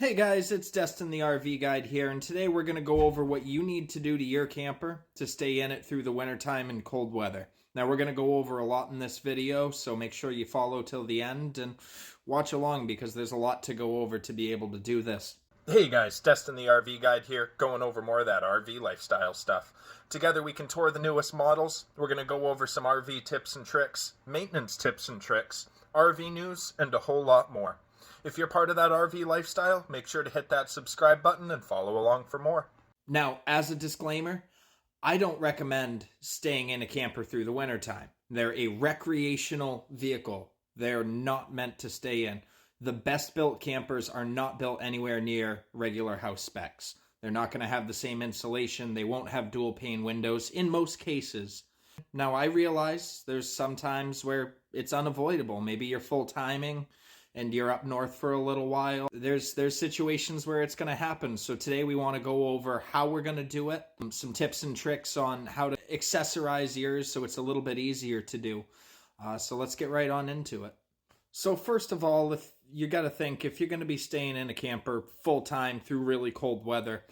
Hey guys, it's Destin the RV Guide here, and today we're going to go over what you need to do to your camper to stay in it through the wintertime and cold weather. Now we're going to go over a lot in this video, so make sure you follow till the end and watch along because there's a lot to go over to be able to do this. Hey guys, Destin the RV Guide here, going over more of that RV lifestyle stuff. Together we can tour the newest models. We're going to go over some RV tips and tricks, maintenance tips and tricks, RV news, and a whole lot more. If you're part of that RV lifestyle, make sure to hit that subscribe button and follow along for more. Now, as a disclaimer, I don't recommend staying in a camper through the wintertime. They're a recreational vehicle. They're not meant to stay in. The best built campers are not built anywhere near regular house specs. They're not going to have the same insulation. They won't have dual pane windows in most cases. Now, I realize there's some times where it's unavoidable. Maybe you're full timing and you're up north for a little while. There's situations where it's going to happen. So today we want to go over how we're going to do it, some tips and tricks on how to accessorize yours so it's a little bit easier to do. So let's get right on into it. So first of all, if you got to think, if you're going to be staying in a camper full time through really cold weather,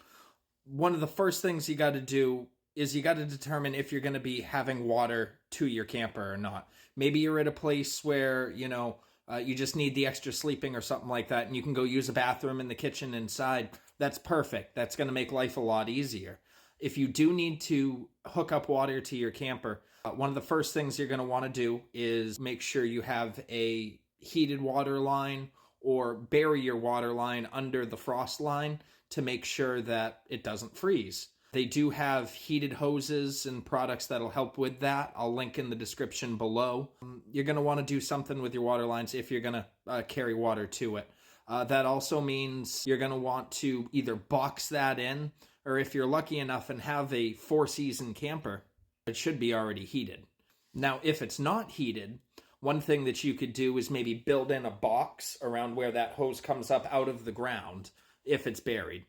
one of the first things you got to do is you got to determine if you're going to be having water to your camper or not. Maybe you're at a place where, you just need the extra sleeping or something like that, and you can go use a bathroom in the kitchen inside. That's perfect. That's going to make life a lot easier. If you do need to hook up water to your camper, one of the first things you're going to want to do is make sure you have a heated water line or bury your water line under the frost line to make sure that it doesn't freeze. They do have heated hoses and products that'll help with that. I'll link in the description below. You're going to want to do something with your water lines if you're going to carry water to it. That also means you're going to want to either box that in, or if you're lucky enough and have a four-season camper, it should be already heated. Now, if it's not heated, one thing that you could do is maybe build in a box around where that hose comes up out of the ground if it's buried.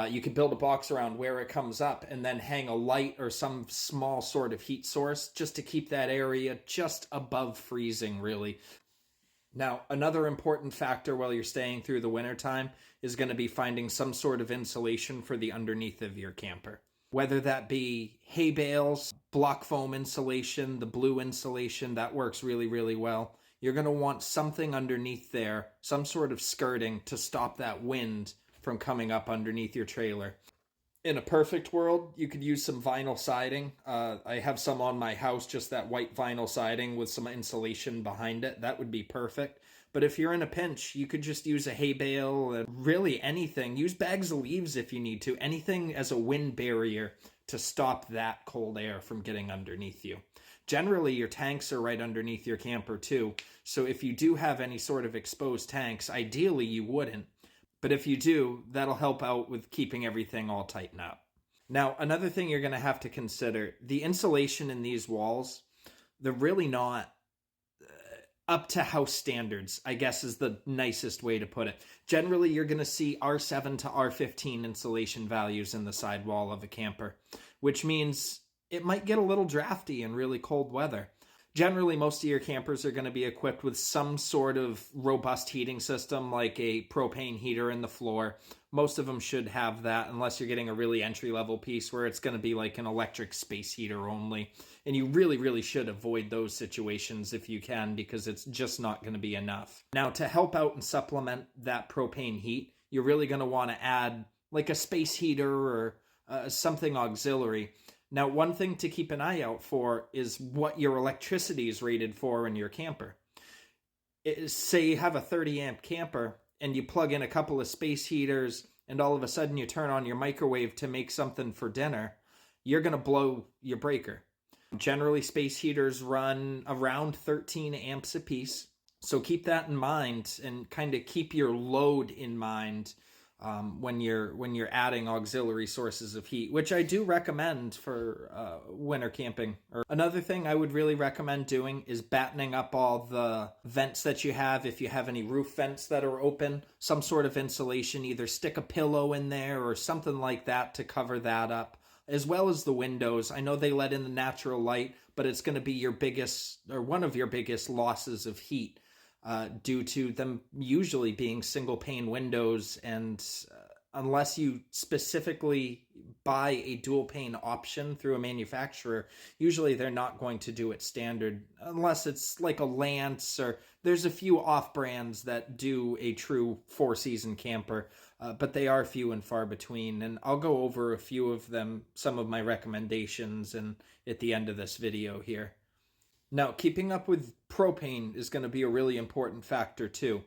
You can build a box around where it comes up and then hang a light or some small sort of heat source just to keep that area just above freezing, really. Now, another important factor while you're staying through the wintertime is going to be finding some sort of insulation for the underneath of your camper. Whether that be hay bales, block foam insulation, the blue insulation, that works really, really well. You're going to want something underneath there, some sort of skirting to stop that wind from coming up underneath your trailer. In a perfect world, you could use some vinyl siding. I have some on my house, just that white vinyl siding with some insulation behind it. That would be perfect. But if you're in a pinch, you could just use a hay bale and really anything. Use bags of leaves if you need to. Anything as a wind barrier to stop that cold air from getting underneath you. Generally, your tanks are right underneath your camper too. So if you do have any sort of exposed tanks, ideally you wouldn't. But if you do, that'll help out with keeping everything all tightened up. Now, another thing you're going to have to consider, the insulation in these walls, they're really not up to house standards, I guess is the nicest way to put it. Generally, you're going to see R7 to R15 insulation values in the sidewall of a camper, which means it might get a little drafty in really cold weather. Generally, most of your campers are going to be equipped with some sort of robust heating system, like a propane heater in the floor. Most of them should have that, unless you're getting a really entry-level piece where it's going to be like an electric space heater only. And you really, really should avoid those situations if you can, because it's just not going to be enough. Now, to help out and supplement that propane heat, you're really going to want to add like a space heater or something auxiliary. Now, one thing to keep an eye out for is what your electricity is rated for in your camper. Say you have a 30 amp camper and you plug in a couple of space heaters and all of a sudden you turn on your microwave to make something for dinner, you're going to blow your breaker. Generally, space heaters run around 13 amps a piece. So keep that in mind and kind of keep your load in mind when you're adding auxiliary sources of heat, which I do recommend for winter camping. Another thing I would really recommend doing is battening up all the vents that you have. If you have any roof vents that are open, some sort of insulation, either stick a pillow in there or something like that to cover that up, as well as the windows. I know they let in the natural light, but it's going to be your biggest or one of your biggest losses of heat. due to them usually being single pane windows, and unless you specifically buy a dual pane option through a manufacturer, usually they're not going to do it standard unless it's like a Lance, or there's a few off brands that do a true 4-season camper, but they are few and far between, and I'll go over a few of them, some of my recommendations, and at the end of this video here. Now, keeping up with propane is going to be a really important factor too.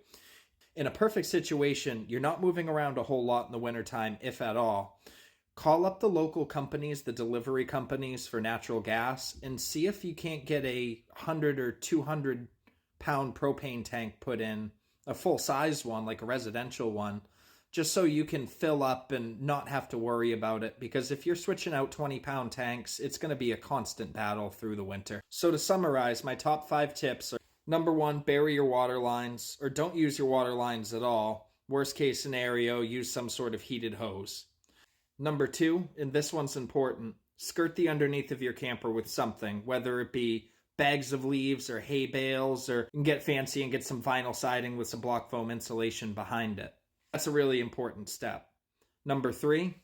In a perfect situation, you're not moving around a whole lot in the wintertime, if at all. Call up the local companies, the delivery companies for natural gas, and see if you can't get a 100 or 200 pound propane tank put in, a full size one, like a residential one, just so you can fill up and not have to worry about it. Because if you're switching out 20-pound tanks, it's going to be a constant battle through the winter. So to summarize, my top 5 tips are: number 1, bury your water lines, or don't use your water lines at all. Worst case scenario, use some sort of heated hose. Number 2, and this one's important, skirt the underneath of your camper with something, whether it be bags of leaves or hay bales, or you can get fancy and get some vinyl siding with some block foam insulation behind it. That's a really important step. Number 3,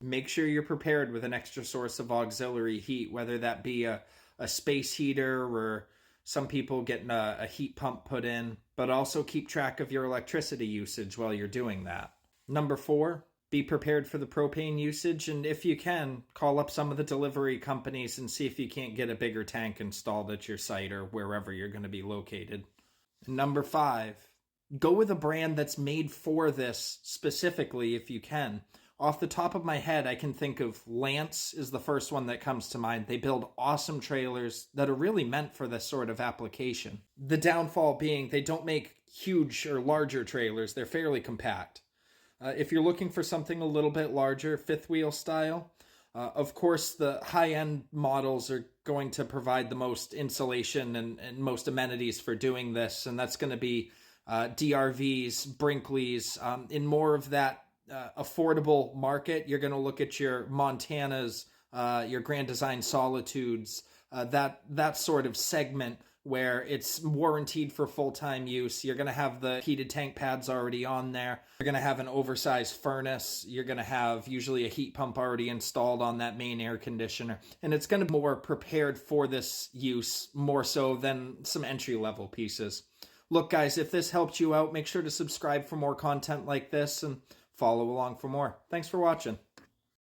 make sure you're prepared with an extra source of auxiliary heat, whether that be a space heater, or some people getting a heat pump put in, but also keep track of your electricity usage while you're doing that. Number 4, be prepared for the propane usage, and if you can, call up some of the delivery companies and see if you can't get a bigger tank installed at your site or wherever you're going to be located. And number 5, go with a brand that's made for this specifically if you can. Off the top of my head, I can think of Lance is the first one that comes to mind. They build awesome trailers that are really meant for this sort of application. The downfall being they don't make huge or larger trailers. They're fairly compact. If you're looking for something a little bit larger, fifth wheel style, of course the high-end models are going to provide the most insulation and most amenities for doing this, and that's going to be DRVs, Brinkleys. In more of that affordable market, you're going to look at your Montanas, your Grand Design Solitudes, that sort of segment where it's warranted for full-time use. You're going to have the heated tank pads already on there. You're going to have an oversized furnace. You're going to have usually a heat pump already installed on that main air conditioner. And it's going to be more prepared for this use, more so than some entry-level pieces. Look, guys, if this helped you out, make sure to subscribe for more content like this and follow along for more. Thanks for watching.